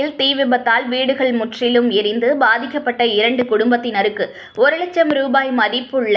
சென்னையில் தீ விபத்தால் வீடுகள் முற்றிலும் எரிந்து பாதிக்கப்பட்ட 2 குடும்பத்தினருக்கு 1 லட்சம் ரூபாய் மதிப்புள்ள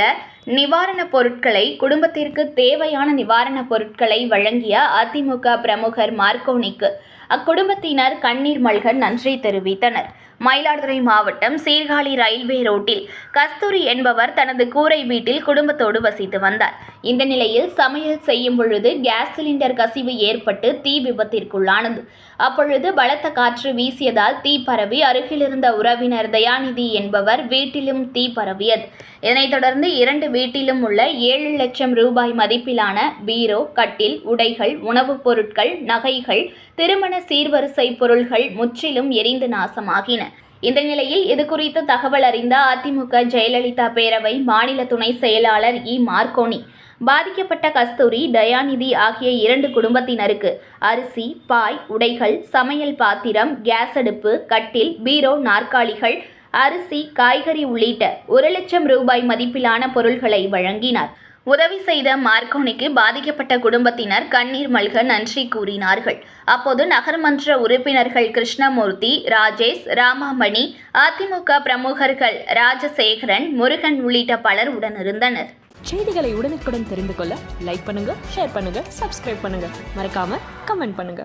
நிவாரணப் பொருட்களை குடும்பத்திற்கு தேவையான நிவாரணப் பொருட்களை வழங்கிய அதிமுக பிரமுகர் மார்க்கோனிக்கு அக்குடும்பத்தினர் கண்ணீர் மல்க நன்றி தெரிவித்தனர். மயிலாடுதுறை மாவட்டம் சீர்காழி ரயில்வே ரோட்டில் கஸ்தூரி என்பவர் தனது கூரை வீட்டில் குடும்பத்தோடு வசித்து வந்தார். இந்த நிலையில் சமையல் செய்யும் பொழுது கேஸ் சிலிண்டர் கசிவு ஏற்பட்டு தீ விபத்திற்குள்ளானது. அப்பொழுது பலத்த காற்று வீசியதால் தீ பரவி அருகிலிருந்த உறவினர் தயாநிதி என்பவர் வீட்டிலும் தீ பரவியது. இதனைத் தொடர்ந்து 2 வீட்டிலும் உள்ள 7 லட்சம் ரூபாய் மதிப்பிலான பீரோ, கட்டில், உடைகள், உணவுப் பொருட்கள், நகைகள், திருமண சீர்வரிசை பொருள்கள் முற்றிலும் எரிந்து நாசமாகின. இந்த நிலையில் இதுகுறித்து தகவல் அறிந்த அதிமுக ஜெயலலிதா பேரவை மாநில துணை செயலாளர் மார்க்கோனி பாதிக்கப்பட்ட கஸ்தூரி, தயாநிதி ஆகிய 2 குடும்பத்தினருக்கு அரிசி, பாய், உடைகள், சமையல் பாத்திரம், கேஸ் அடுப்பு, கட்டில், பீரோ, நாற்காலிகள், அரிசி, காய்கறி உள்ளிட்ட 1 லட்சம் ரூபாய் மதிப்பிலான பொருள்களை வழங்கினார். உதவி செய்த மார்க்கோனிக்கு பாதிக்கப்பட்ட குடும்பத்தினர் கண்ணீர் மல்க நன்றி கூறினார்கள். அப்போது நகர்மன்ற உறுப்பினர்கள் கிருஷ்ணமூர்த்தி, ராஜேஷ், ராமாமணி, அதிமுக பிரமுகர்கள் ராஜசேகரன், முருகன் உள்ளிட்ட பலர் உடனிருந்தனர். செய்திகளை உடனுக்குடன் தெரிந்து கொள்ள லைக் பண்ணுங்க, ஷேர் பண்ணுங்க, சப்ஸ்கிரைப் பண்ணுங்க, மறக்காம கமெண்ட் பண்ணுங்க.